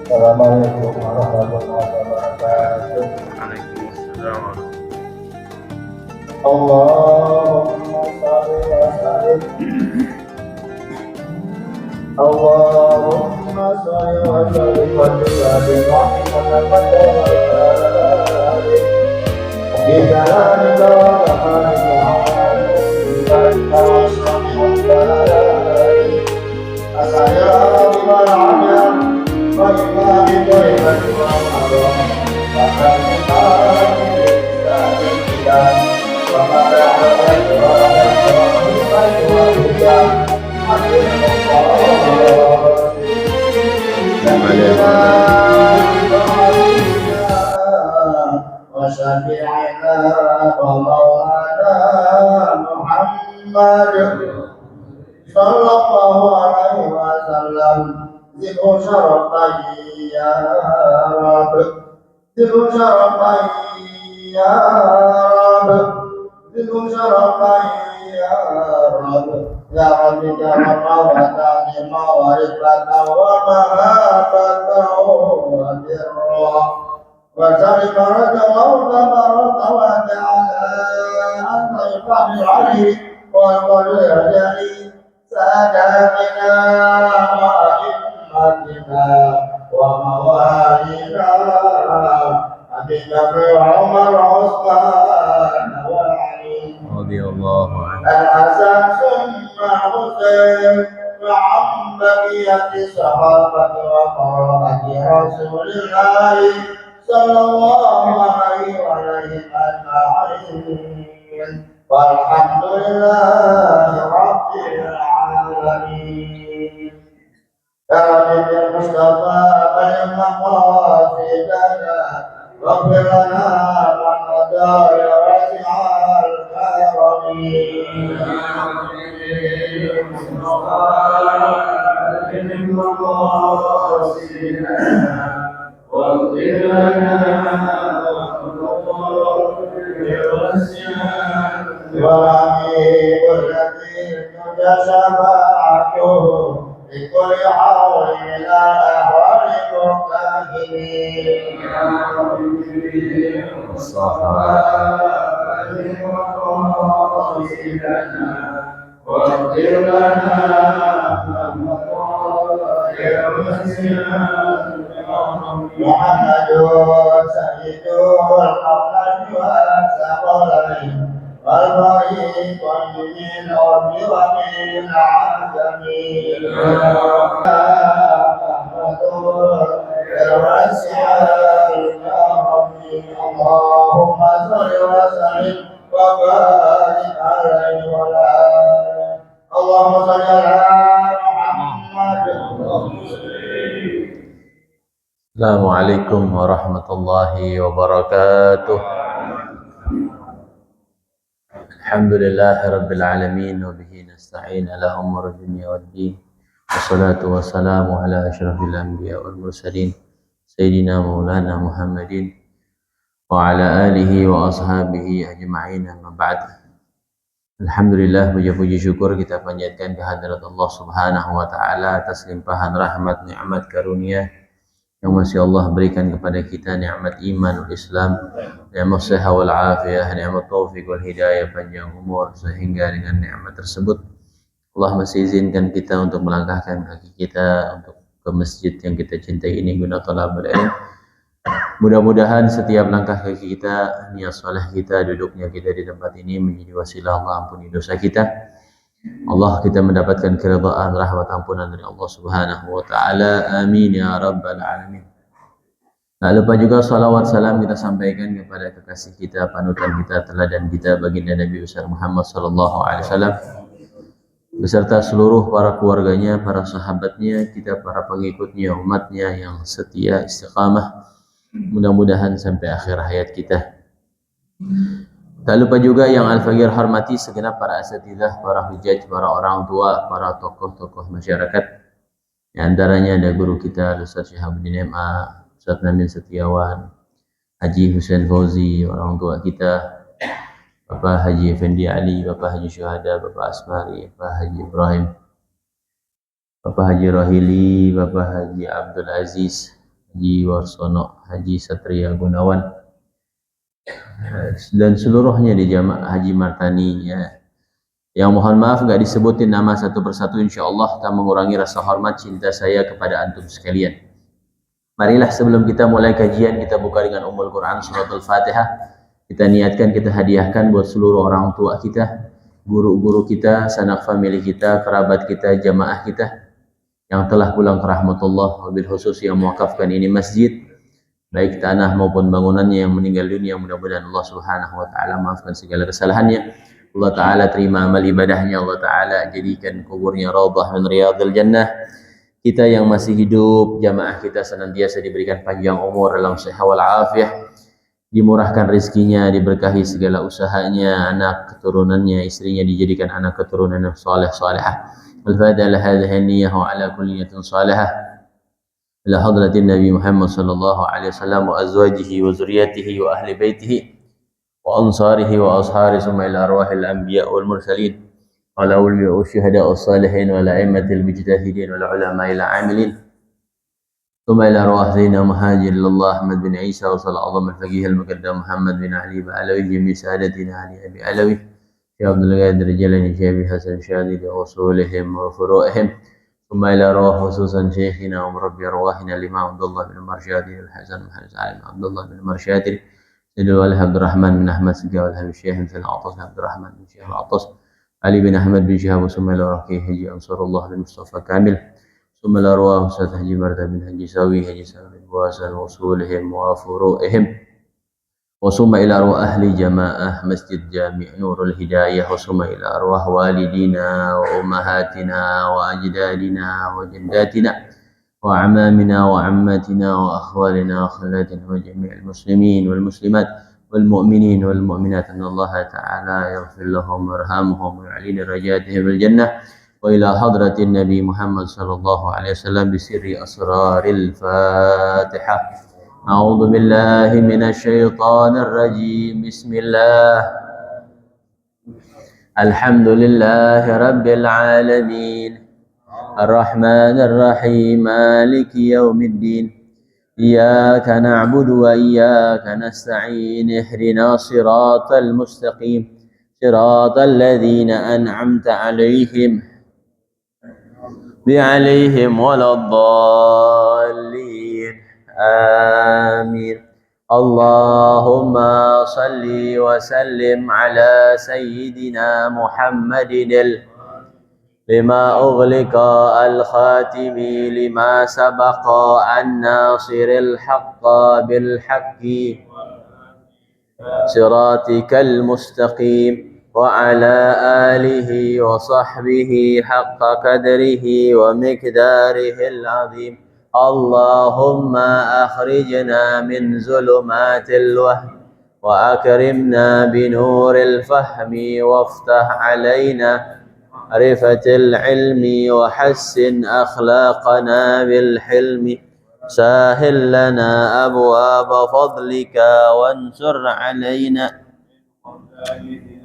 Assalamualaikum warahmatullahi wabarakatuh. Waalaikumsalam. Allahumma shalli wa sallim. Allahumma shalli wa sallim wa sallim Muhammadan wa alihi. Kita ridha وشفيعنا ومولانا محمد صلى الله عليه وسلم ذو شرفي يا رب ذو شرفي يا رب ذو شرفي يا رب يا رب كرم وتعظيم ورفة ومهابة وبرا وسلم وتبارك وتعالى أنت الفضل عليه والقدر الجليل ساداتنا وأئمتنا وموالينا أبي بكر وعمر وعثمان وعلي رضي الله عنه. الحسن ثم حسين وعن بقية الصحابة وقرابة رسول الله صلى الله عليه وسلم أجمعين والحمد لله رب العالمين. يا رب المصطفى بلغ مقاصدنا واغفر لنا ما مضى يا واسع الكرم. يا رب المصطفى بلغ مقاصدنا واغفر لنا ورحيم الذي ترجى شفاعته لكل حول من الأحوال المرتهبين. يا رب المصطفى بلغ مقاصدنا واغفر لنا ما مضى يا واسع محمد سيد القرن والثقلين والفريق من الأرض ومن العجم. رحمة الواسع يا ربي اللهم صل وسلم وبارك عليه وعلى اللهم صل على محمد. Assalamualaikum warahmatullahi wabarakatuh. Alhamdulillahi rabbil alamin wa bihi nasta'in ala umur dunya waddin. Wassalatu wassalamu ala asyrafil anbiya wal mursalin sayyidina maulana Muhammadin wa ala alihi wa ashabihi ajma'in, amma ba'd. Alhamdulillah, puji syukur kita panjatkan kehadirat Allah Subhanahu wa taala atas limpahan rahmat, nikmat, karunia yang masih Allah berikan kepada kita, nikmat iman, Islam, nikmat sehat wal afiyah, nikmat taufik wal hidayah, panjang umur, sehingga dengan nikmat tersebut Allah masih izinkan kita untuk melangkahkan kaki kita untuk ke masjid yang kita cintai ini guna talabul ilm. Mudah-mudahan setiap langkah kaki kita, niat saleh kita, duduknya kita di tempat ini menjadi wasilah Allah ampuni dosa kita. Allah kita mendapatkan keridhaan, rahmat, ampunan dari Allah Subhanahu wa taala. Amin ya rabbal alamin. Tak lupa juga salawat salam kita sampaikan kepada kekasih kita, panutan kita, teladan kita, baginda Nabi besar Muhammad sallallahu alaihi wasallam beserta seluruh para keluarganya, para sahabatnya, kita para pengikutnya, umatnya yang setia istiqamah mudah-mudahan sampai akhir hayat kita. Tak lupa juga yang Al-Faqir hormati segenap para asatidzah, para hujaj, para orang tua, para tokoh-tokoh masyarakat. Di antaranya ada guru kita Ustaz Syihabuddin MA, Ustaz Namin Setiawan, Haji Husain Fauzi, orang tua kita, Bapak Haji Effendi Ali, Bapak Haji Syuhada, Bapak Asmari, Bapak Haji Ibrahim, Bapak Haji Rohili, Bapak Haji Abdul Aziz, Haji Warsono, Haji Satria Gunawan, dan seluruhnya di jamaah Haji Martani ya. Yang mohon maaf nggak disebutin nama satu persatu, insya Allah tak mengurangi rasa hormat cinta saya kepada antum sekalian. Marilah sebelum kita mulai kajian, kita buka dengan Ummul Quran Suratul Fatihah. Kita niatkan, kita hadiahkan buat seluruh orang tua kita, guru-guru kita, sanak famili kita, kerabat kita, jamaah kita yang telah pulang ke rahmatullah, wabil khusus yang mewakafkan ini masjid, baik tanah maupun bangunannya, yang meninggal dunia, mudah-mudahan Allah Subhanahu wa taala maafkan segala kesalahannya. Allah taala terima amal ibadahnya, Allah taala jadikan kuburnya raudhah min riyadhil jannah. Kita yang masih hidup, jamaah kita senantiasa diberikan panjang umur dalam sehat wal afiah, dimurahkan rezekinya, diberkahi segala usahanya, anak keturunannya, istrinya dijadikan anak keturunan yang saleh salihah. Al-Fatiha ala hadhihi an-niyyah wa ala kulli niyatin salihah ila hadratin Nabi Muhammad sallallahu alaihi wasallam wa azwajihi wa zurriyyatihi wa ahli baitihi wa ansarihi wa ashari summa ila arwahil anbiya wal mursalin wa ala awliya wa syuhada was salihin wa ala a'immatil mujtahidin wa ulama ila amilin summa ila arwah Zainal Muhajir Allah Ahmad bin Isa wa sallallahu al-faqih al-muqaddam Muhammad bin Ali Ba'alawi jami sadatina Ali Abi Alawi يا عبد القادر جلني شيخ حسن شاذلي وأصولهم وفروعهم ثم إلى روح خصوصا شيخنا ومربي أرواحنا الإمام عبد الله بن مرشادي الحسن محمد سالم عبد الله بن مرشادي سيد الوالد عبد الرحمن بن أحمد سقا والهم الشيخ مثل العطس عبد الرحمن بن شيخ العطس علي بن أحمد بن شهاب ثم إلى ركي هجي أنصر الله بن مصطفى كامل ثم إلى رواه أستاذ هجي مرتب بن هجي ساوي بن بواسل وأصولهم وفروعهم وصم إلى أرواح أهل جماعة مسجد جامع نور الهداية وصم إلى أرواح والدينا وأمهاتنا وأجدادنا وجداتنا وأعمامنا وعماتنا وأخوالنا وخالاتنا وجميع المسلمين والمسلمات والمؤمنين والمؤمنات أن الله تعالى يغفر لهم ويرحمهم ويعلي درجاتهم بالجنة وإلى حضرة النبي محمد صلى الله عليه وسلم بسر أسرار الفاتحة. أعوذ بالله من الشيطان الرجيم. بسم الله الحمد لله رب العالمين الرحمن الرحيم مالك يوم الدين إياك نعبد وإياك نستعين اهدنا الصراط المستقيم صراط الذين أنعمت عليهم ولا الضالين آمين. اللهم صل وسلم على سيدنا محمد لما أغلق الخاتم لما سبق الناصر الحق بالحق صراطك المستقيم وعلى آله وصحبه حق قدره ومقداره العظيم. اللهم أخرجنا من ظلمات الوهم وأكرمنا بنور الفهم وافتح علينا معرفة العلم وحسن أخلاقنا بالحلم سهل لنا أبواب فضلك وانصر علينا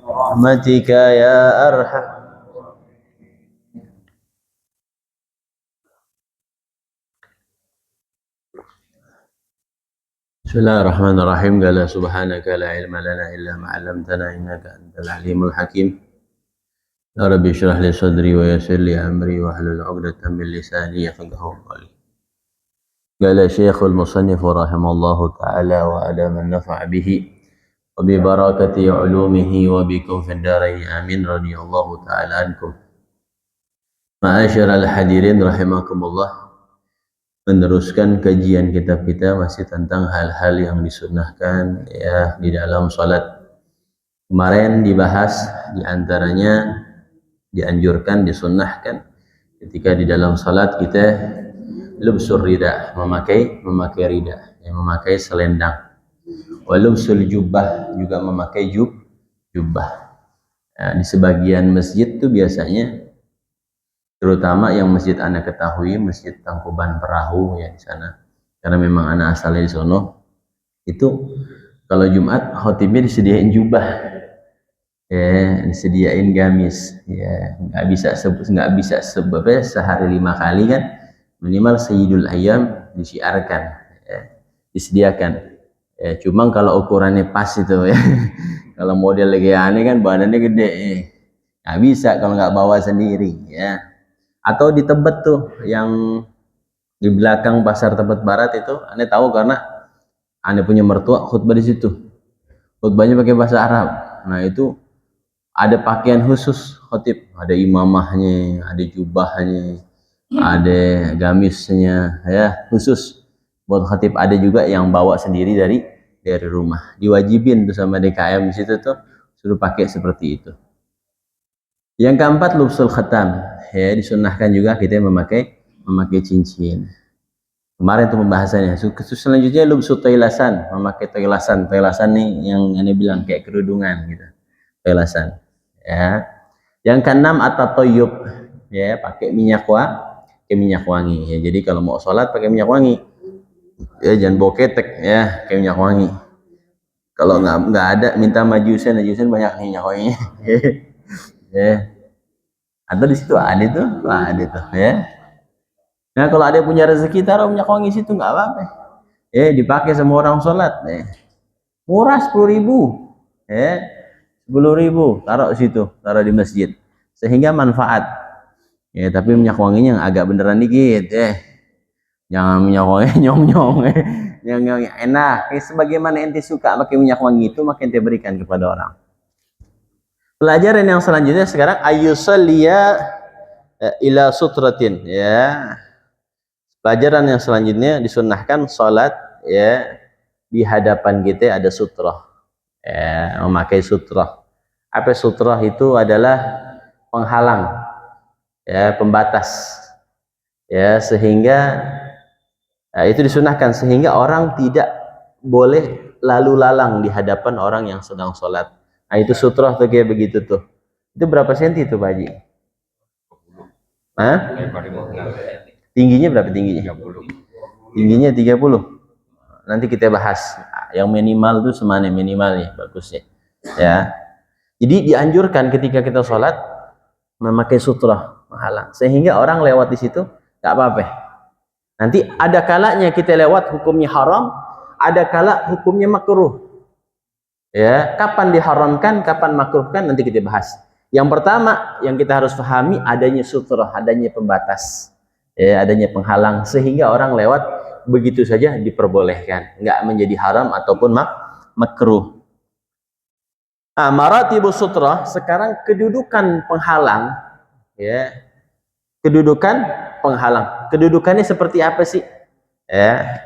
رحمتك يا أرحم. بسم الله الرحمن الرحيم. قال سبحانك لا علم لنا إلا ما علمتنا إنك أنت العليم الحكيم. يا رب اشرح لي صدري ويسر لي أمري واحلل عقدة من لساني يفقهوا قولي. قال الشيخ المصنف رحمه الله تعالى وأدام النفع به وببركة علومه وبكم في الدارين آمين. رضي الله تعالى عنكم. Ma'asyiral hadirin rahimakumullah. Meneruskan kajian kitab kita masih tentang hal-hal yang disunnahkan ya di dalam salat. Kemarin dibahas diantaranya dianjurkan, disunnahkan ketika di dalam salat kita lubsul rida, memakai rida, yang memakai selendang. Walubsul jubbah, juga memakai jubbah. Nah, di sebagian masjid tuh biasanya, terutama yang masjid anak ketahui, Masjid Tangkuban Perahu ya di sana, karena memang anak asalnya di sono, itu kalau Jumat khotibnya disediain jubah, ya disediain gamis, ya nggak bisa sebabnya sehari 5 kali kan, minimal Sayyidul Ayyam disiarkan. disediakan. Ya, cuma kalau ukurannya pas itu ya. Kalau model lagi aneh kan badannya gede. Nggak bisa kalau nggak bawa sendiri ya. Atau di Tebet tuh yang di belakang pasar Tebet Barat itu, aneh tahu karena aneh punya mertua khutbah di situ. Khutbahnya pakai bahasa Arab. Nah itu ada pakaian khusus khotib, ada imamahnya, ada jubahnya, ada gamisnya, ya khusus buat khotib. Ada juga yang bawa sendiri dari rumah. Diwajibin tuh sama DKM di situ tuh suruh pakai seperti itu. Yang keempat lubsul khatam, ya disunahkan juga kita memakai cincin. Kemarin itu pembahasannya. Selanjutnya lubsul tailasan, memakai tailasan. Tailasan nih yang ini bilang kayak kerudungan gitu. Tailasan. Ya. Yang keenam at-tatayyub, ya pakai minyak wangi. Ya, jadi kalau mau sholat pakai minyak wangi. Ya jangan bawa ketek ya, pakai minyak wangi. Kalau nggak ada minta majusen banyak minyak wangi. Ya. Atau di situ ada tuh ya. Nah kalau ada punya rezeki taruh minyak wangi situ nggak apa-apa. Dipakai semua orang sholat. Murah 10.000. 10.000 taruh situ, taruh di masjid. Sehingga manfaat. Ya tapi minyak wanginya yang agak beneran dikit. Jangan minyak wangi nyong-nyong. Yang enak. Sebagaimana ente suka pakai minyak wangi itu, maka ente berikan kepada orang. Pelajaran yang selanjutnya sekarang ayyusalliya ila sutratin, ya. Pelajaran yang selanjutnya disunahkan salat ya di hadapan kita ada sutrah. Ya, memakai sutrah. Apa sutrah itu adalah penghalang, ya, pembatas. Ya, sehingga itu disunahkan sehingga orang tidak boleh lalu lalang di hadapan orang yang sedang sholat. Nah itu sutrah tuh kayak begitu tuh. Itu berapa senti tuh Pak Haji? Hah? Tingginya berapa tingginya? 30. Tingginya 30. Nanti kita bahas. Yang minimal itu semana minimalnya bagusnya. Ya. Jadi dianjurkan ketika kita sholat memakai sutrah menghalang sehingga orang lewat di situ nggak apa-apa. Nanti ada kalanya kita lewat hukumnya haram, ada kala hukumnya makruh. Ya, kapan diharamkan, kapan makruhkan nanti kita bahas. Yang pertama yang kita harus pahami adanya sutrah, adanya pembatas, ya, adanya penghalang sehingga orang lewat begitu saja diperbolehkan, nggak menjadi haram ataupun makruh. Nah, maratibus sutrah sekarang kedudukan penghalang, ya, kedudukan penghalang. Kedudukannya seperti apa sih? Ya.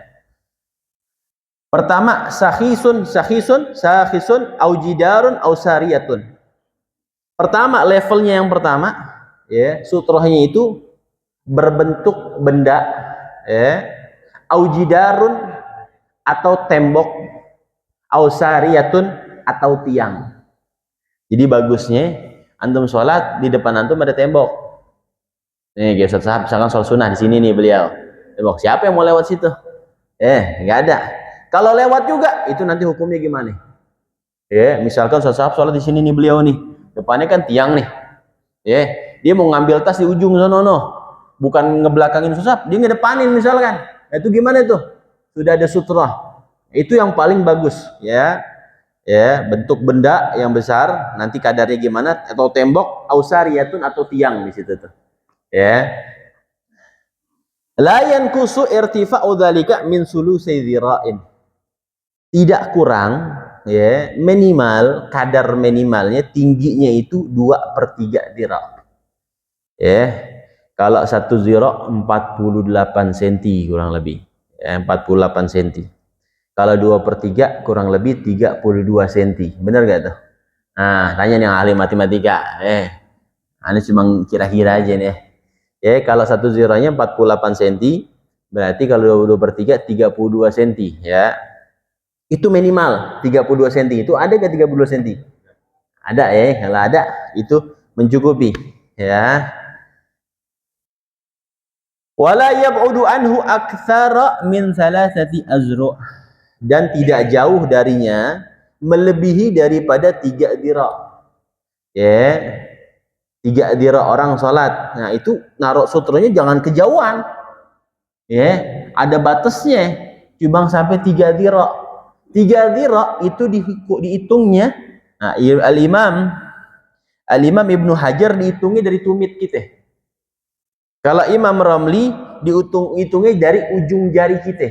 Pertama, sakhisun au jidarun au sariyatun. Pertama, levelnya yang pertama, ya, sutrahnya itu berbentuk benda, ya, au jidarun atau tembok, au sariyatun atau tiang. Jadi bagusnya antum sholat di depan antum ada tembok. Nih, Ustaz Sahab, misalkan sholat sunnah di sini nih beliau. Tembok, siapa yang mau lewat situ? Nggak ada. Kalau lewat juga, itu nanti hukumnya gimana? Misalkan Ustaz Sahab sholat di sini nih beliau nih, depannya kan tiang nih. Dia mau ngambil tas di ujung sana, bukan ngebelakangin Ustaz Sahab, dia ngedepanin misalkan. Itu gimana tuh? Sudah ada sutrah. Itu yang paling bagus, ya. Ya, bentuk benda yang besar, nanti kadarnya gimana? Atau tembok, ausariyatun atau tiang di situ tuh. Ya. La yankusu irtifa'u dzalika min sulusai dzira'in. Tidak kurang, ya, minimal kadar minimalnya tingginya itu 2/3 dzira'. Ya. Kalau 1 dzira' 48 cm kurang lebih. Ya, 48 cm. Kalau 2/3 kurang lebih 32 cm. Benar gak tuh? Nah, tanya nih yang ahli matematika. Ini cuma kira-kira aja nih. Kalau 1 dzira'nya 48 cm, berarti kalau 2/3 32 cm, ya. Itu minimal 32 cm. Itu ada ke 32 cm? Ada, kalau ada itu mencukupi, ya. Wala yab'udu anhu aktsara min 3 azru'. Dan tidak jauh darinya melebihi daripada 3 dzira'. 3 dzira' orang sholat. Nah, itu naruh sutranya jangan kejauhan. Ada batasnya. cuma sampai 3 dira. 3 dira itu dihitungnya. Nah, Al-Imam Ibnu Hajar dihitungnya dari tumit kita. Kalau Imam Ramli dihitungnya dari ujung jari kita.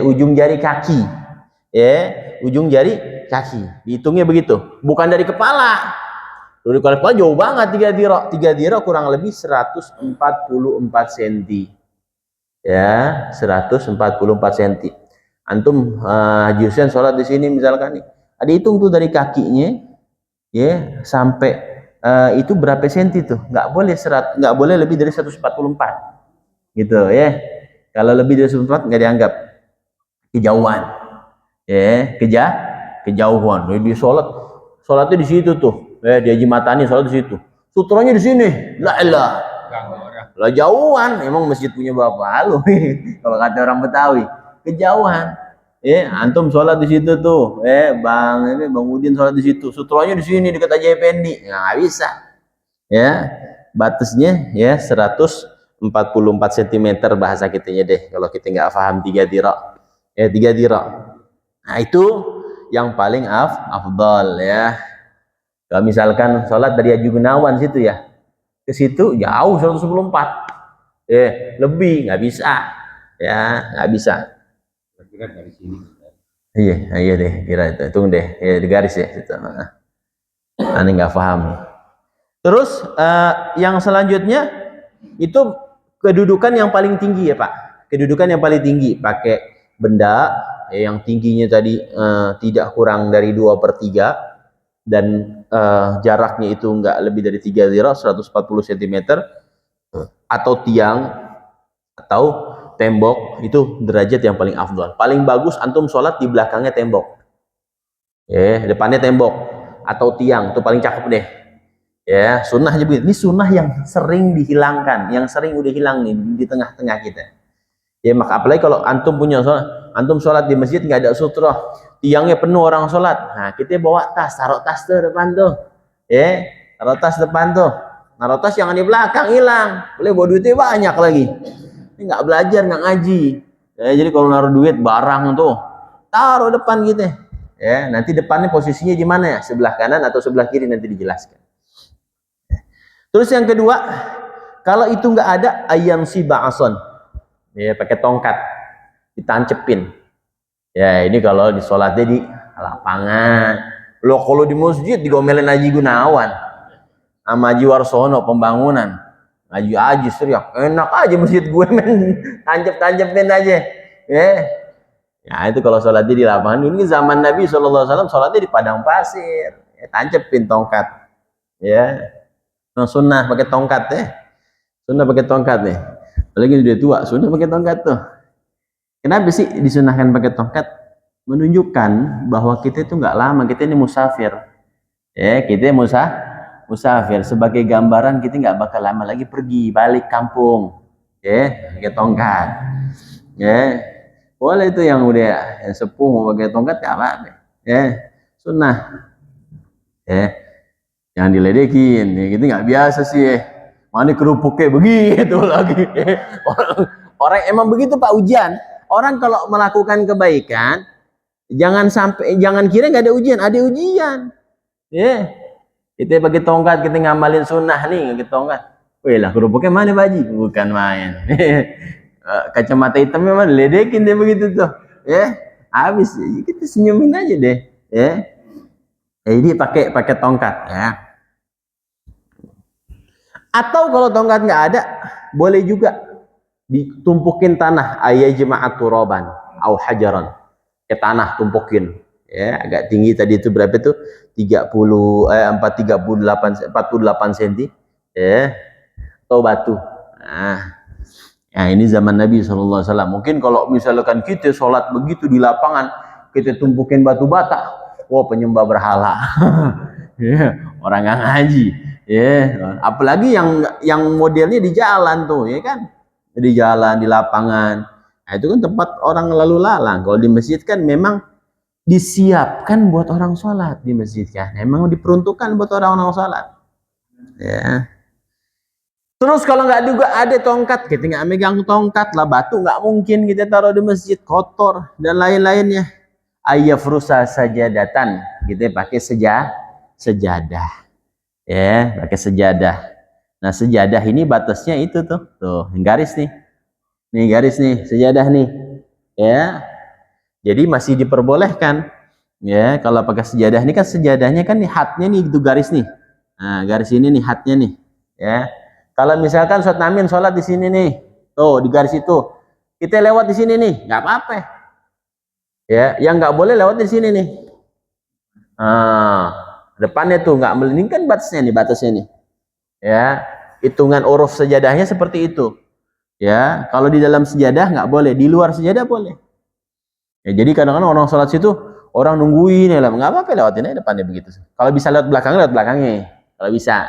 Ujung jari kaki. Ujung jari kaki. Dihitungnya begitu. Bukan dari kepala. Dari kepala jauh banget 3 dira. 3 dira kurang lebih 144 cm. Ya, 144 cm. Antum Haji Hussein sholat di sini misalkan nih. Ada hitung tuh dari kakinya ya sampai itu berapa senti tuh? Nggak boleh lebih dari 144 gitu ya. Kalau lebih dari 144 nggak dianggap kejauhan ya, kejauhan. Jadi sholatnya di situ tuh di Haji Matani sholat di situ, sutranya di sini, lah jauhan. Emang masjid punya bapak lu kalau kata orang Betawi kejauhan. Antum sholat di situ tuh, Bang Udin sholat di situ, sutranya di sini dekat Haji Effendi, nggak bisa. Ya, batasnya ya 144 cm bahasa kitanya deh. Kalau kita nggak paham 3 dira, 3 dira. Nah itu yang paling afdal ya. Kalau misalkan sholat dari Haji Gunawan situ ya, ke situ jauh 114, lebih nggak bisa, ya nggak bisa. Dari sini. Iya deh, kira itu. Tunggu deh, ya di garis ya situ. Aneh nggak paham. Terus yang selanjutnya itu kedudukan yang paling tinggi ya Pak. Kedudukan yang paling tinggi pakai benda yang tingginya tadi tidak kurang dari 2/3 dan jaraknya itu nggak lebih dari 3 dira 140 cm atau tiang atau tembok, itu derajat yang paling afdal. Paling bagus antum sholat di belakangnya tembok, depannya tembok atau tiang, itu paling cakep deh. Ya, sunnah aja begitu. Ini sunnah yang sering dihilangkan, yang sering udah hilang nih di tengah-tengah kita. Ya, maka apalagi kalau antum punya sholat, antum sholat di masjid nggak ada sutra, tiangnya penuh orang sholat. Nah, kita bawa tas, taruh tas tuh depan tuh, taruh tas depan tuh. Naruh tas jangan di belakang, hilang. Boleh bawa duitnya banyak lagi. Ini nggak belajar, nggak ngaji. Ya, jadi kalau naruh duit barang tuh, taruh depan gitu. Ya, nanti depannya posisinya di mana ya? Sebelah kanan atau sebelah kiri nanti dijelaskan. Terus yang kedua, kalau itu nggak ada ayam si ba'ason, ya pakai tongkat, ditancepin. Ya ini kalau di sholatnya di lapangan. Loh kalau di masjid digomelin Haji Gunawan, sama Haji Warsono pembangunan, Haji teriak, enak aja masjid gue men, tancep-tancepin aja. Ya itu kalau sholatnya di lapangan. Ini zaman Nabi SAW sholatnya di padang pasir, tancepin tongkat. Ya. Nah, sunnah pakai tongkat sunnah pakai tongkat nih. Apalagi udah tua, sunnah pakai tongkat tuh. Kenapa sih disunahkan pakai tongkat? Menunjukkan bahwa kita itu nggak lama, kita ini musafir. Kita musafir. Sebagai gambaran kita nggak bakal lama lagi pergi balik kampung. Pakai tongkat. Boleh itu yang udah yang sepuh mau pakai tongkat nggak apa-apa. Sunnah. Jangan diledekin, gitu nggak biasa sih. Mana kerupuknya begitu lagi. Orang emang begitu Pak ujian. Orang kalau melakukan kebaikan, jangan kira nggak ada ujian, ada ujian. Kita pakai tongkat, kita ngamalin sunnah nih, pakai tongkat. Wih lah kerupuknya mana Pak Haji? Bukan main. Kacamata hitamnya mana ledekin deh begitu tuh. Habis kita senyumin aja deh. Jadi pakai tongkat ya. Atau kalau tongkat nggak ada, boleh juga ditumpukin tanah, ayajma'at turaban au hajaran. Ke tanah tumpukin. Agak tinggi tadi itu berapa itu? 48 cm. Atau batu. Nah, ini zaman Nabi SAW. Mungkin kalau misalkan kita sholat begitu di lapangan, kita tumpukin batu bata. Penyembah berhala. Orang nggak ngaji. Apalagi yang modelnya di jalan tuh, ya kan? Di jalan, di lapangan. Nah, itu kan tempat orang lalu lalang. Kalau di masjid kan memang disiapkan buat orang sholat di masjid kan. Memang diperuntukkan buat orang-orang sholat. Terus kalau nggak juga ada tongkat, kita nggak megang tongkat lah, batu nggak mungkin kita taruh di masjid, kotor dan lain-lainnya. Ayyafrusa sajadatan, kita pakai sejadah, ya, pakai sejadah. Nah sejadah ini batasnya itu tuh garis nih garis nih, sejadah nih, ya. Jadi masih diperbolehkan, ya, kalau pakai sejadah ini kan sejadahnya kan nih hatnya nih itu garis nih. Nah garis ini nih hatnya nih, ya. Kalau misalkan Ustaz Namin sholat di sini nih, tuh di garis itu, kita lewat di sini nih, nggak apa-apa. Ya, yang nggak boleh lewat di sini nih. Nah, depannya tuh nggak melingkan batasnya nih. Ya, hitungan uruf sejadahnya seperti itu. Ya, kalau di dalam sejadah nggak boleh, di luar sejadah boleh. Ya, jadi kadang-kadang orang sholat situ, orang nungguin ya, nggak apa-apa lewatin aja depannya begitu. Kalau bisa lewat belakangnya, kalau bisa.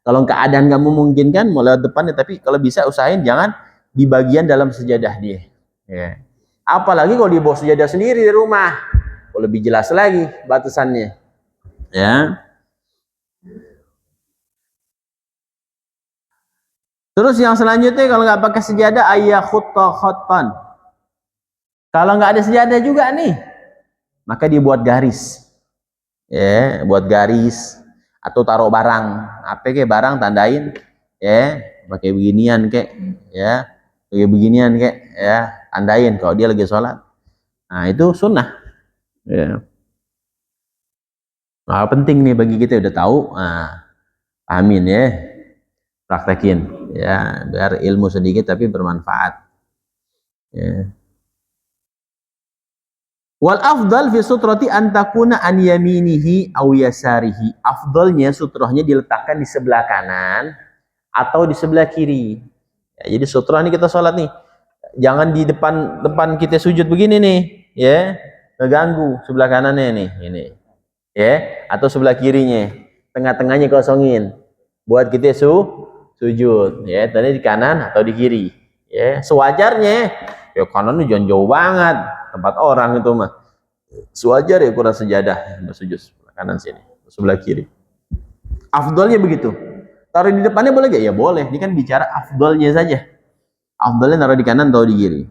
Kalau keadaan nggak memungkinkan mau lewat depannya, tapi kalau bisa usahain jangan di bagian dalam sejadah dia. Ya. Apalagi kalau dibawa sejadah sendiri di rumah, lebih jelas lagi batasannya. Ya. Terus yang selanjutnya kalau nggak pakai sejadah ayah khuttan. Kalau nggak ada sejadah juga nih, maka dibuat garis. Ya, buat garis. Atau taruh barang, apa kayak barang tandain, ya, pakai beginian kayak, ya, pakai beginian kayak, ya, tandain kalau dia lagi sholat. Nah itu sunnah, ya. Nah, penting nih bagi kita udah tahu, nah, amin ya, praktekin, ya, biar ilmu sedikit tapi bermanfaat. Ya. Wal afdal fi sutrati an takuna an yaminihi aw yasarihi. Afdalnya sutrahnya diletakkan di sebelah kanan atau di sebelah kiri. Ya, jadi sutrah ini kita sholat nih, jangan di depan kita sujud begini nih, ya, ngeganggu sebelah kanannya nih, ini, ya, atau sebelah kirinya, tengah-tengahnya kosongin, buat kita sujud, ya, tadi di kanan atau di kiri, ya, sewajarnya, ya kanan jangan jauh banget, tempat orang itu mah, sewajar ya kurang sejadah, bersujud sebelah kanan sini, sebelah kiri, afdolnya begitu. Taruh di depannya boleh gak? Ya boleh, ini kan bicara afdolnya saja. Afdalnya taruh di kanan atau di kiri.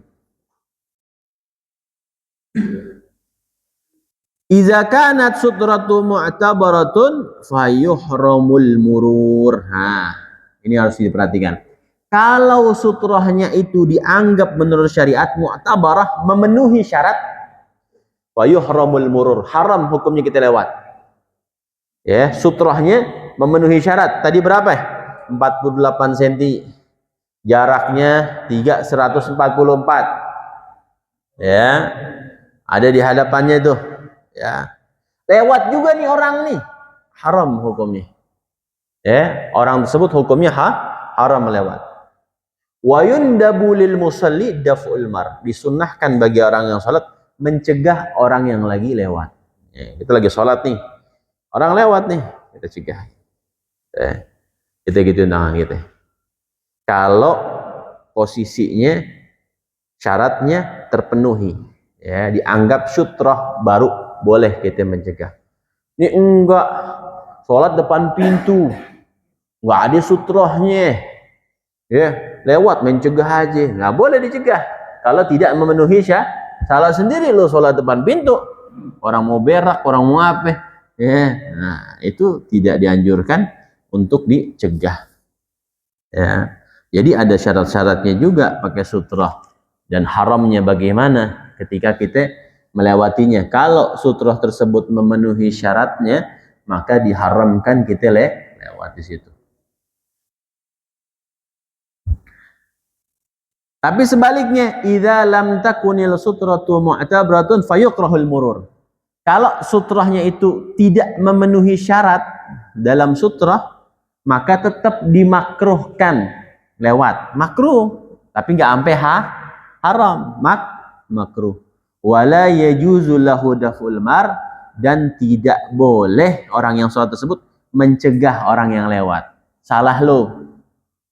Iza kanat sutratu mu'tabaratun fayuhramul murur. Nah, ini harus diperhatikan. Kalau sutrahnya itu dianggap menurut syariat mu'tabarah, memenuhi syarat, fayuhramul murur, haram hukumnya kita lewat. Ya, sutrahnya memenuhi syarat. Tadi berapa? 48 cm. Jaraknya 144. Ya. Ada di hadapannya tuh. Ya. Lewat juga nih orang nih. Haram hukumnya. Ya, orang tersebut hukumnya haram lewat. Wa yundabu lil musalli daf'ul mar. Disunnahkan bagi orang yang salat mencegah orang yang lagi lewat. Ya, kita lagi salat nih. Orang lewat nih, kita cegah. Ya. Kita gituin tangan kita. Kalau posisinya syaratnya terpenuhi, ya, dianggap sutrah, baru boleh kita mencegah. Ini enggak, sholat depan pintu, nggak ada sutrahnya, ya, lewat mencegah aja, nggak boleh dicegah. Kalau tidak memenuhi syarat, salah sendiri lo sholat depan pintu, orang mau berak, orang mau apa, ya, nah itu tidak dianjurkan untuk dicegah. Ya, jadi ada syarat-syaratnya juga pakai sutrah, dan haramnya bagaimana ketika kita melewatinya. Kalau sutrah tersebut memenuhi syaratnya, maka diharamkan kita lewat di situ. Tapi sebaliknya, idza lam takunil sutratu mu'tabratun fayukrahul murur. Kalau sutrahnya itu tidak memenuhi syarat dalam sutrah, maka tetap dimakruhkan lewat. Makruh, tapi nggak sampai haram. Makruh. Wala yajuzu lahu daf'ul mar, dan tidak boleh orang yang sholat tersebut mencegah orang yang lewat. Salah lo,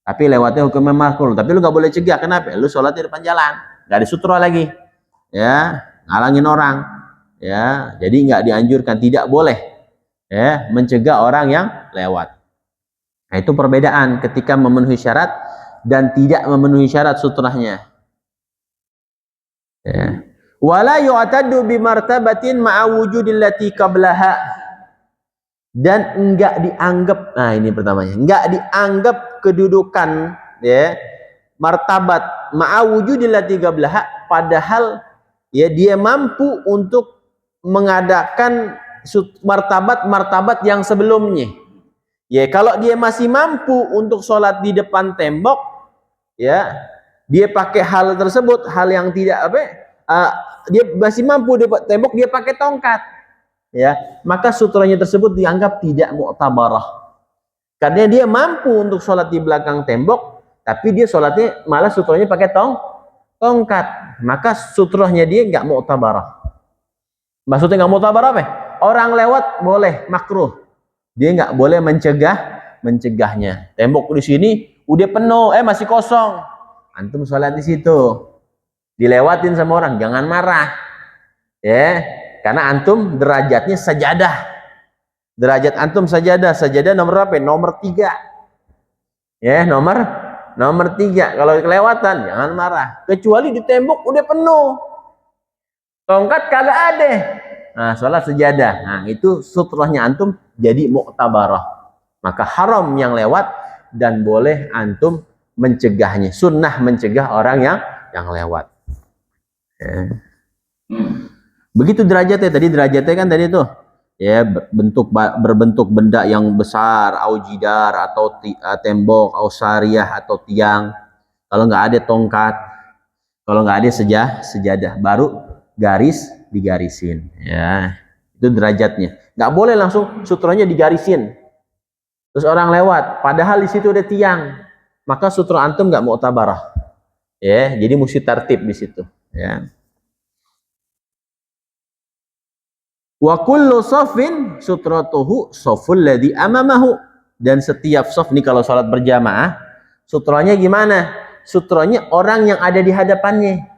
tapi lewatnya hukumnya makruh, tapi lu nggak boleh cegah. Kenapa? Lu sholat di depan jalan, nggak ada sutra lagi, ya, ngalangin orang, ya, jadi nggak dianjurkan, tidak boleh, ya, mencegah orang yang lewat. Nah, itu perbedaan ketika memenuhi syarat dan tidak memenuhi syarat sutrahnya. Ya. Wala yu'taddu bi martabatin ma'a wujudil lati qablaha, dan enggak dianggap, nah ini pertamanya, enggak dianggap kedudukan ya martabat ma'a wujudil lati qablaha, padahal ya dia mampu untuk mengadakan martabat yang sebelumnya. Ya, kalau dia masih mampu untuk sholat di depan tembok, ya dia pakai hal tersebut, hal yang tidak dia masih mampu di tembok, dia pakai tongkat, ya maka sutranya tersebut dianggap tidak mu'tabarah, karena dia mampu untuk sholat di belakang tembok, tapi dia sholatnya malah sutranya pakai tongkat, maka sutrahnya dia nggak mu'tabarah. Maksudnya nggak mu'tabarah apa? Orang lewat boleh, makruh, dia nggak boleh mencegahnya. Tembok di sini udah penuh, masih kosong, antum sholat di situ, dilewatin sama orang, jangan marah, ya, karena antum derajatnya sajadah, derajat antum sajadah nomor berapa? Nomor 3, ya, nomor 3. Kalau kelewatan jangan marah, kecuali di tembok udah penuh, tongkat kagak ada, nah sholat sajadah, nah itu sutrahnya antum jadi mu'tabarah, maka haram yang lewat dan boleh antum mencegahnya, sunnah mencegah orang yang lewat. Ya. Begitu derajatnya tadi, derajatnya kan tadi tuh ya berbentuk benda yang besar, au jidar atau tembok, au sariyah atau tiang. Kalau nggak ada tongkat, kalau nggak ada sejadah, baru garis digarisin, ya itu derajatnya. Nggak boleh langsung sutranya digarisin terus orang lewat, padahal di situ ada tiang, maka sutra antum nggak mu'tabarah, ya jadi mesti tertib di situ, ya. Wa kullu shafin sutratuhu shaful ladzi amamahu, dan setiap shaf nih kalau sholat berjamaah sutranya gimana? Sutranya orang yang ada di hadapannya.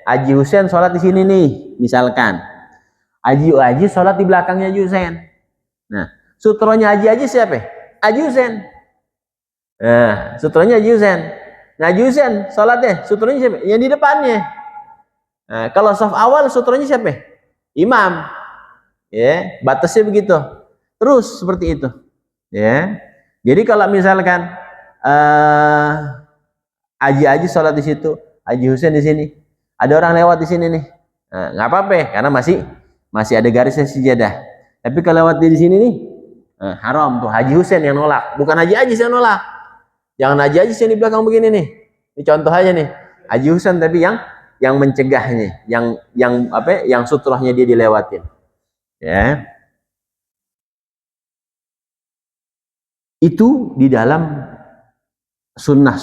Haji Husain sholat di sini nih, misalkan Haji sholat di belakangnya Haji Husain. Nah, sutranya Haji siapa? Haji Husain. Nah, sutranya Haji Husain. Nah, Haji Husain sholatnya, sutranya siapa? Yang di depannya. Nah, kalau shaf awal sutranya siapa? Imam, ya batasnya begitu, terus seperti itu, ya. Jadi kalau misalkan Haji sholat di situ, Haji Husain di sini, ada orang lewat di sini nih, nggak apa-apa, karena masih ada garisnya sejadah. Tapi kalau lewat di sini nih, haram tuh, Haji Husain yang nolak, bukan Haji yang nolak. Jangan Haji yang di belakang begini nih. Ini contoh aja nih, Haji Husain tapi yang mencegahnya, yang sutrahnya dia dilewatin, ya. Itu di dalam sunnah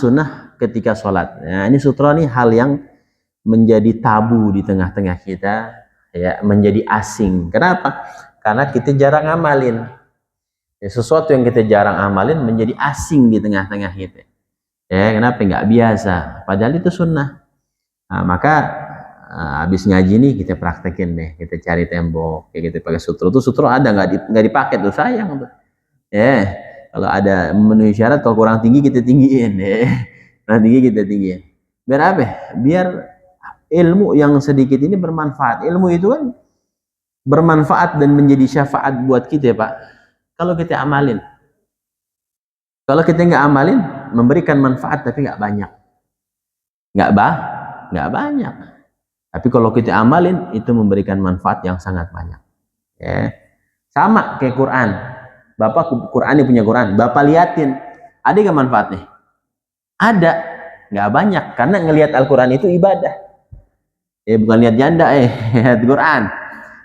ketika sholat. Nah, ini sutra nih hal yang menjadi tabu di tengah-tengah kita, ya, menjadi asing. Kenapa? Karena kita jarang amalin. Ya, sesuatu yang kita jarang amalin menjadi asing di tengah-tengah kita. Ya, kenapa? Nggak biasa. Padahal itu sunnah. Nah, maka habis ngaji nih kita praktekin deh, kita cari tembok, kayak kita pakai sutra. Tuh sutra ada nggak dipakai tuh, sayang tuh. Ya, kalau ada memenuhi syarat, kalau kurang tinggi kita tinggiin, ya. Kurang tinggi kita tinggiin. Biar apa? Biar ilmu yang sedikit ini bermanfaat. Ilmu itu kan bermanfaat dan menjadi syafaat buat kita, Pak. Kalau kita amalin. Kalau kita nggak amalin, memberikan manfaat tapi nggak banyak. Nggak banyak. Tapi kalau kita amalin, itu memberikan manfaat yang sangat banyak. Ya. Sama kayak Quran. Bapak Quran punya Quran, Bapak liatin, ada nggak manfaatnya? Ada, nggak banyak, karena ngelihat Al-Quran itu ibadah. Bukan lihat janda, lihat Quran.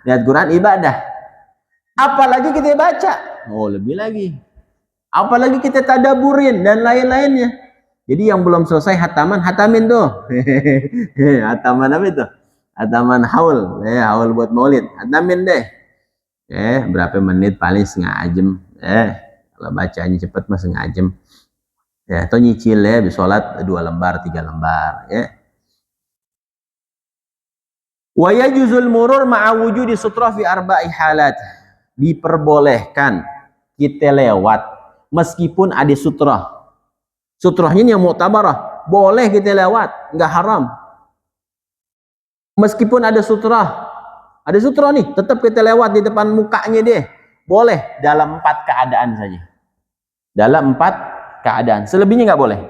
Lihat Quran ibadah. Apalagi kita baca, lebih lagi. Apalagi kita tadaburin dan lain-lainnya. Jadi yang belum selesai hatamin tuh. Hataman apa itu? Hataman haul, haul buat maulid. Hatamin deh. Berapa menit, paling setengah jam. Kalau bacanya cepat mah setengah jam. Ya, atau nyicil ya, sholat 2 lembar, 3 lembar, ya. Wa yajuzul murur ma'a wujudi sutra fi arba'i halat. Diperbolehkan kita lewat meskipun ada sutrah. Sutrahnya yang mu'tabarah, boleh kita lewat, nggak haram. Meskipun ada sutrah nih, tetap kita lewat di depan mukanya dia, boleh dalam 4 keadaan saja. Dalam 4 keadaan, selebihnya nggak boleh.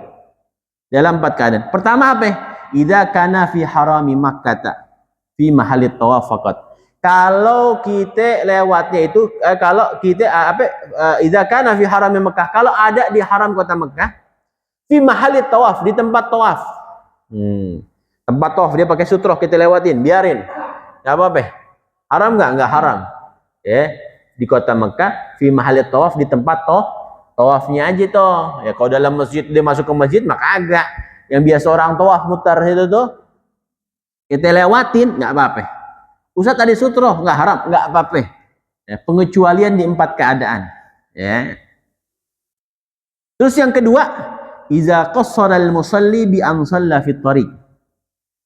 Dalam 4 keadaan. Pertama apa? Idza kana fi harami Makkah fi mahallit tawaf faqat. Kalau kita lewatnya itu kalau kita idza kana fi harami Makkah, kalau ada di haram kota Mekah, fi mahallit tawaf, di tempat tawaf. Tempat tawaf dia pakai sutroh, kita lewatin, biarin. Enggak apa-apa. Haram enggak haram. Ya, di kota Mekah fi mahallit tawaf, di tempat tawafnya aja toh. Ya kalau dalam masjid dia masuk ke masjid maka agak. Yang biasa orang tawaf mutar itu tuh kita lewatin, enggak apa-apa. Ustaz tadi sutroh, enggak haram, enggak apa-apa. Ya, pengecualian di 4 keadaan. Ya. Terus yang kedua, iza qassara al-musalli bi an shalla fi tariq.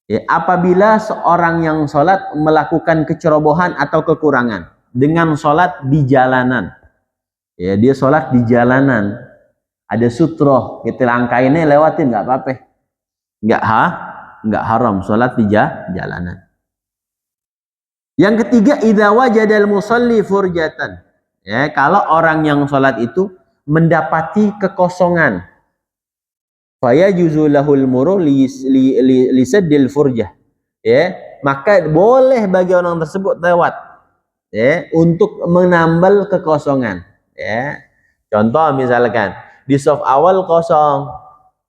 Ya, apabila seorang yang sholat melakukan kecerobohan atau kekurangan dengan sholat di jalanan. Ya, dia sholat di jalanan. Ada sutroh, kita langkainnya lewatin, nggak apa-apa. Nggak haram sholat di jalanan. Yang ketiga, idza wajadal musalli furjatan. Ya, kalau orang yang sholat itu mendapati kekosongan, faya juzulahul muru lisaddil furjah, ya, maka boleh bagi orang tersebut lewat, ya, untuk menambal kekosongan, ya. Contoh misalkan di saf awal kosong,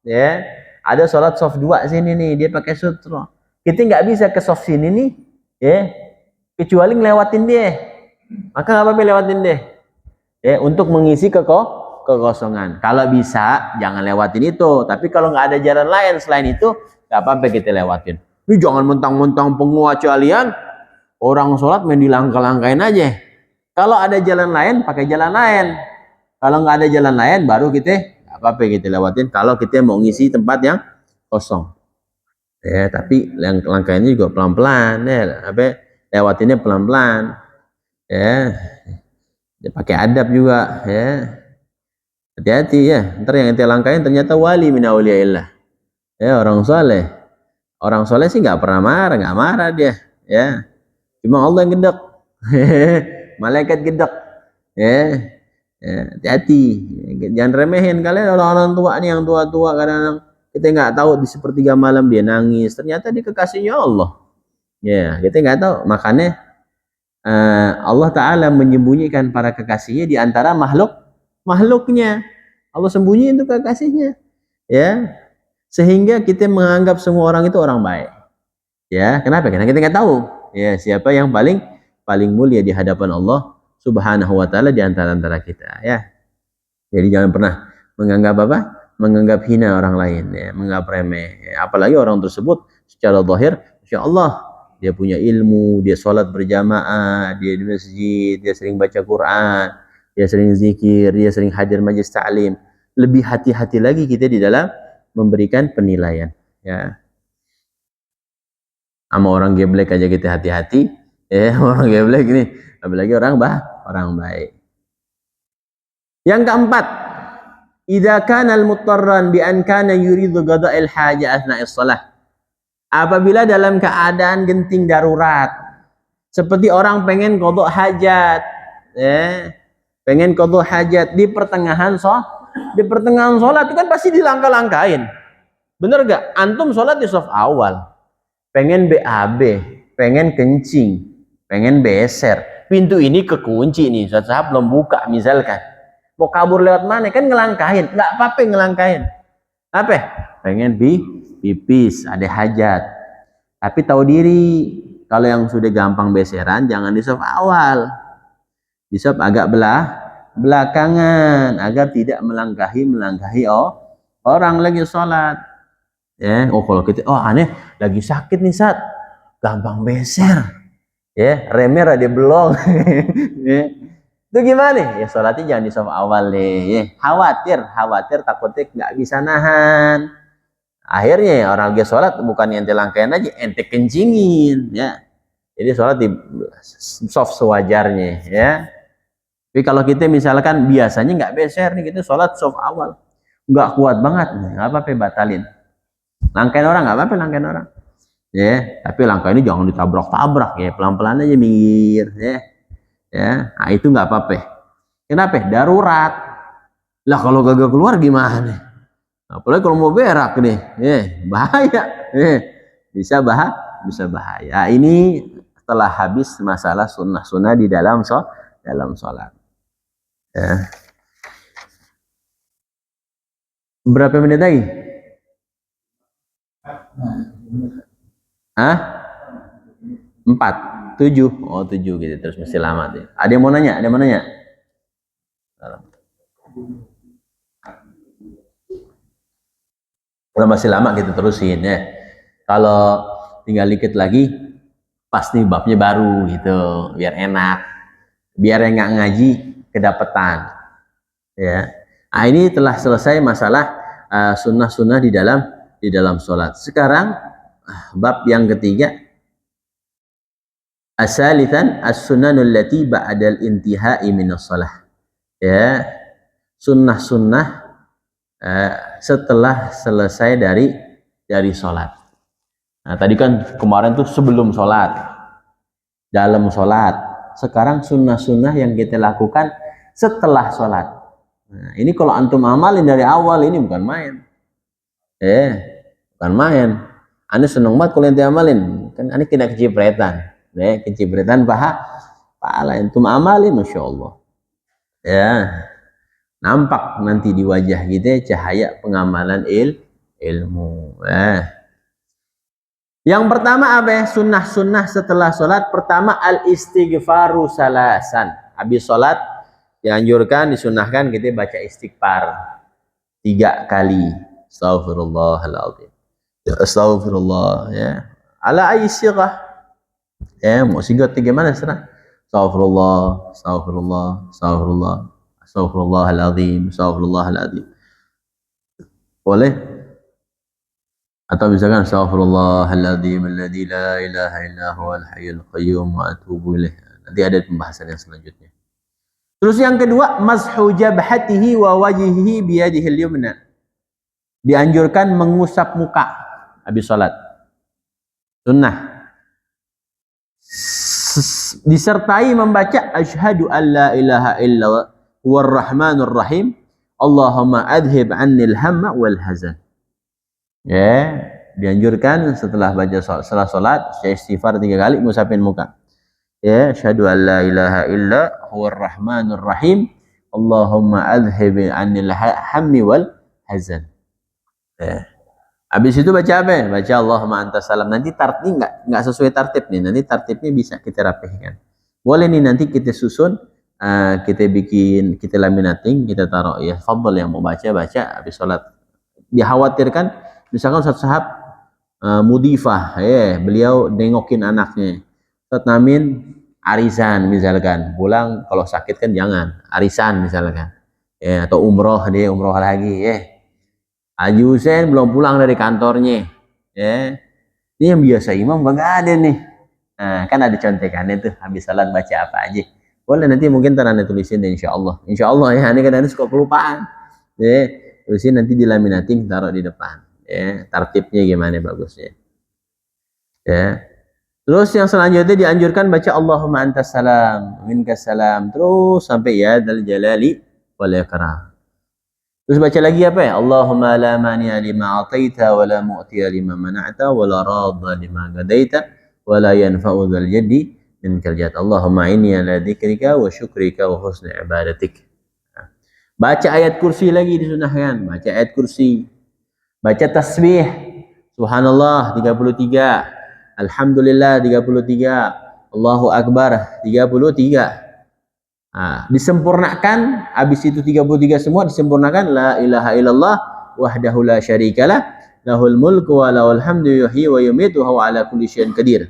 ya, ada sholat saf 2 sini nih, dia pakai sutroh, kita nggak bisa ke saf sini nih, ya, kecuali ngelewatin dia, maka nggak apa-apa lewatin dia, ya, untuk mengisi kekosongan. Kalau bisa jangan lewatin itu, tapi kalau nggak ada jalan lain selain itu nggak apa-apa kita lewatin. Ini jangan mentang-mentang pengecualian orang sholat main dilangkah-langkahin aja. Kalau ada jalan lain pakai jalan lain, kalau nggak ada jalan lain baru kita nggak apa-apa kita lewatin kalau kita mau ngisi tempat yang kosong, ya. Tapi langkahnya juga pelan-pelan, ya, lewatinnya pelan-pelan, ya, pakai adab juga, ya. Hati-hati ya, ntar yang ente langkain ternyata wali min auliyaillah, ya, orang soleh. Orang soleh sih nggak marah dia, ya, cuma Allah yang gedek. Malaikat gedek, ya. Hati-hati, jangan remehin kalian orang-orang tua nih, yang tua-tua kadang kita nggak tahu di sepertiga malam dia nangis, ternyata dia kekasihnya Allah, ya, kita nggak tahu. Makanya Allah Ta'ala menyembunyikan para kekasihnya di antara makhluknya. Allah sembunyi itu kekasihnya, ya, sehingga kita menganggap semua orang itu orang baik, ya. Kenapa? Karena kita nggak tahu, ya, siapa yang paling mulia di hadapan Allah Subhanahu wa Ta'ala di antara kita, ya. Jadi jangan pernah menganggap hina orang lain, ya, menganggap remeh, ya. Apalagi orang tersebut secara zahir insya Allah dia punya ilmu, dia sholat berjamaah, dia di masjid, dia sering baca Quran, dia sering zikir, dia sering hadir majelis ta'lim. Lebih hati-hati lagi kita di dalam memberikan penilaian, ya. Sama orang geblek aja kita hati-hati, ya, orang geblek ini apalagi orang baik. Yang keempat, idza kana al-muttarran bi an kana yuridu qada'il haja asna'is shalah. Apabila dalam keadaan genting darurat, seperti orang pengen qada hajat, ya, pengen qada hajat di pertengahan sholat itu kan pasti dilangkah-langkahin. Bener gak? Antum sholat di saf awal, pengen BAB, pengen kencing, pengen beser, pintu ini kekunci nih, saat belum buka misalkan, mau kabur lewat mana? Kan ngelangkahin, nggak apa-apa ngelangkahin. Apa? Pengen pipis, ada hajat, tapi tahu diri kalau yang sudah gampang beseran jangan di saf awal, di saf agak belakangan agar tidak melangkahi orang lagi sholat, ya. Kalau kita aneh lagi sakit nih saat gampang beser, ya, remnya ada belong. Ya. Itu gimana? Ya sholatnya jangan di saf awal deh, ya. Khawatir takutnya nggak bisa nahan. Akhirnya ya, orang lagi sholat bukan ente langkain aja, ente kencingin, ya. Jadi sholat di saf sewajarnya, ya. Tapi kalau kita misalkan biasanya nggak beser nih, kita sholat soft awal, nggak kuat banget, nggak apa-apa batalin. Langkain orang nggak apa-apa, langkain orang. Ya, tapi langkah ini jangan ditabrak-tabrak ya, pelan-pelan aja minggir ya. Ya, nah itu nggak apa-apa. Kenapa? Darurat. Lah kalau gagal keluar gimana? Apalagi kalau mau berak nih, bahaya. Bisa bahaya. Ini setelah habis masalah sunnah-sunnah di dalam sholat. Ya. Berapa menit lagi? Hah? 4, 7. Oh 7 gitu, terus mesti lama tuh. Ada yang mau nanya? Kalau masih lama kita terusin ya. Kalau tinggal dikit lagi, pasti babnya baru gitu, biar enak. Biar yang nggak ngaji kedapetan. Ya. Nah, ini telah selesai masalah sunnah-sunnah di dalam sholat. Sekarang bab yang ketiga, as-salisan as-sunanul lati ba'dal intihai minas shalah. Ya, sunnah-sunnah setelah selesai dari sholat. Nah, tadi kan kemarin tuh sebelum sholat, dalam sholat. Sekarang sunnah-sunnah yang kita lakukan setelah sholat. Nah, ini kalau antum amalin dari awal ini bukan main. Bukan main. Ane seneng banget kalau ente amalin. Kan ane kena kecipretan. Kecipretan pahala antum amalin, Masya Allah. Ya. Nampak nanti di wajah kita cahaya pengamalan ilmu. Yang pertama apa ya? Sunnah-sunnah setelah sholat. Pertama al-istighfaru salasan. Habis sholat dianjurkan, disunahkan kita baca istighfar 3 kali. Astaghfirullahaladzim. Astaghfirullah ya. Ala ayyi sighah. Ya, mau sigat gimana serah. Astaghfirullah, astaghfirullah, astaghfirullah, astaghfirullahaladzim, astaghfirullahaladzim. Boleh? Atau misalkan astaghfirullahaladzim alladzi la ilaha illa huwal hayyul qayyum wa atubu ilaih. Nanti ada pembahasan yang selanjutnya. Terus yang kedua, mashu jabhatihi wa wajhihi biyadihi al-yumna. Dianjurkan mengusap muka habis salat. Sunnah. Disertai membaca asyhadu an la ilaha illa huwar rahmanur rahim. Allahumma adhib annil hamma wal hazan. Ya, dianjurkan setelah setelah salat, istighfar 3 kali, ngusapin muka. Ya, asyhadu an la ilaha illa huwar rahmanur rahim. Allahumma adhib annil hammi wal hazan. Ya. Habis itu baca apa? Baca Allahumma antas salam. Nanti enggak sesuai tertib nih. Nanti tertibnya bisa kita rapihkan. Boleh nih nanti kita susun, kita laminating, kita taruh ya. Fadhol yang mau baca habis salat. Dikhawatirkan misalkan Ustaz Sahab mudifah, beliau nengokin anaknya. Ustaz Namin arisan misalkan, pulang kalau sakit kan jangan, arisan misalkan. Ya, atau umroh, dia umroh lagi, Haji Hussein belum pulang dari kantornya. Ya. Ini yang biasa imam enggak ada nih. Nah, kan ada contekannya tuh, habis salat baca apa aja. Boleh nanti mungkin Anda tulisin deh, insyaallah. Insyaallah ya, ini kadang-kadang suka kelupaan. Ya, tulisin nanti dilaminating, taruh di depan. Ya, tertibnya gimana bagusnya. Ya. Terus yang selanjutnya dianjurkan baca Allahumma antas salam, minkas salam, terus sampai ya dal jalali wal ikram. Terus baca lagi apa ya? Allahumma la mani'a lima ataita wa la mu'tiya lima mana'ta wa la radha lima gadaita wa la yanfa'u dzal jaddi minkal jadd. Allahumma inni ala dzikrika wa syukrika wa husni ibadatik. Baca ayat kursi lagi disunahkan, baca ayat kursi. Baca tasbih subhanallah 33, alhamdulillah 33, Allahu akbar 33. Nah, disempurnakan, habis itu 33 semua disempurnakan la ilaha illallah wahdahu la syarikalah lahul mulku wa lahul hamdu yuhyi wa yumiitu wa ala kulli syai'in qadir.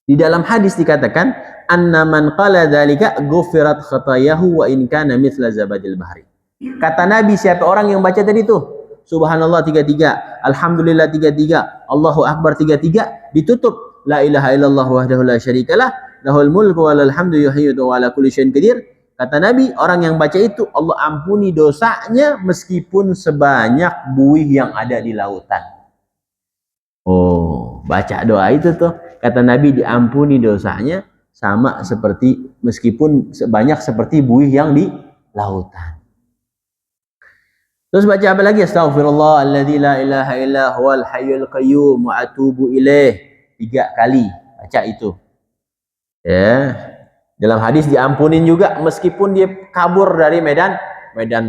Di dalam hadis dikatakan anna man qala dzalika ghufirat khatayahu wa in kana mithla zabadil bahri. Kata Nabi, siapa orang yang baca tadi tuh subhanallah 33, alhamdulillah 33, Allahu akbar 33, ditutup la ilaha illallah wahdahu la syarikalah lahul mulku wa lahul hamdu yuhyi wa ala kulli syai'in qadir, Kata Nabi, orang yang baca itu Allah ampuni dosanya meskipun sebanyak buih yang ada di lautan. Oh, baca doa itu tuh, kata Nabi diampuni dosanya sama seperti meskipun sebanyak seperti buih yang di lautan. Terus baca apa lagi? Astaghfirullahalladzi la ilaha illa huwal hayyul qayyum wa atubu ilaih. 3 kali baca itu. Ya. Dalam hadis diampunin juga meskipun dia kabur dari medan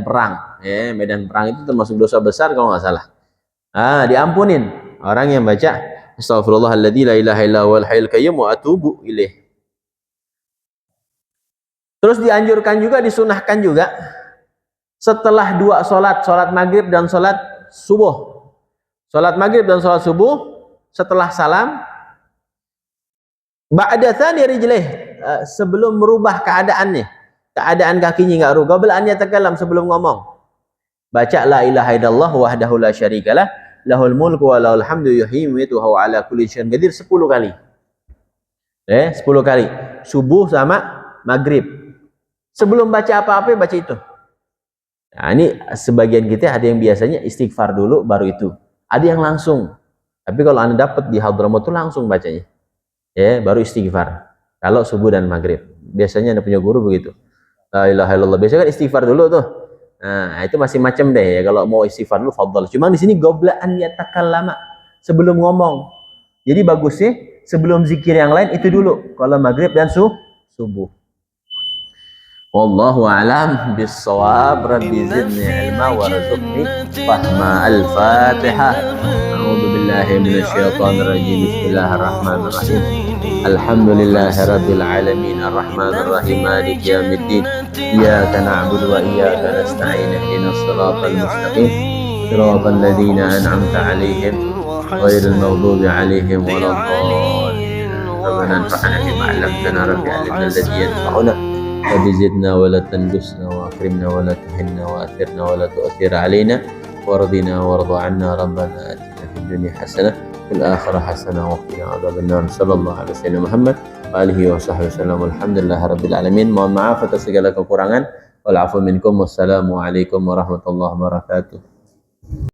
perang. Ya, medan perang itu termasuk dosa besar kalau nggak salah. Diampunin orang yang baca astaghfirullahalladzi la ilaha illa huwal hayyul qayyum wa atubu ilaih. Terus dianjurkan juga, disunahkan juga setelah 2 sholat maghrib dan sholat subuh. Sholat maghrib dan sholat subuh setelah salam, ba'da tsani rijlih, sebelum merubah keadaan kakinya nggak rubah, qabla an yatakallam, sebelum ngomong, baca la ilaha illallah wahdahu la syarikalah lahul mulku wa lahul hamdu yuhyi wa yumiitu wa huwa ala kulli syai'in qadir 10 kali. 10 kali subuh sama maghrib. Sebelum baca apa-apa baca itu. Nah, ini sebagian kita ada yang biasanya istighfar dulu baru itu. Ada yang langsung. Tapi kalau Anda dapat di Hadramaut itu langsung bacanya. Baru istighfar. Kalau subuh dan maghrib. Biasanya Anda punya guru begitu. La ilaha illallah. Biasanya kan istighfar dulu tuh. Nah, itu masih macam deh ya. Kalau mau istighfar dulu fadhal. Cuma di sini qabla an yatakallama, sebelum ngomong. Jadi bagusnya sebelum zikir yang lain itu dulu. Kalau maghrib dan subuh. Wallahu a'lam bis-shawab. Rabbi zidni ilma warzuqni fahma. Al-Fatihah. A'udzu billahi minasyaitonir rajim. Bismillahirrahmanirrahim. Alhamdulillahi rabbil alamin arrahmanir rahim maliki yaumiddin. Iyyaka na'budu wa iyyaka nasta'in. Ihdinas siratal mustaqim. Siratal ladzina an'amta 'alaihim ghairil maghdubi 'alaihim waladdallin. Rabbana anfa'na bima 'allamtana rabbi 'allimna alladhi yanfa'una. وبزدنا ولا تنقصنا واكرمنا ولا تهنا واثرنا ولا تؤثر علينا وارضنا وارض عنا ربنا اتنا في الدنيا حسنه وفي الاخره حسنه وقنا عذاب النار. صلى الله على سيدنا محمد واله وصحبه وسلم. Alhamdulillah rabbil alamin. Mohon maaf atas segala kekurangan. Wal afu minkum. Wassalamualaikum warahmatullahi wabarakatuh.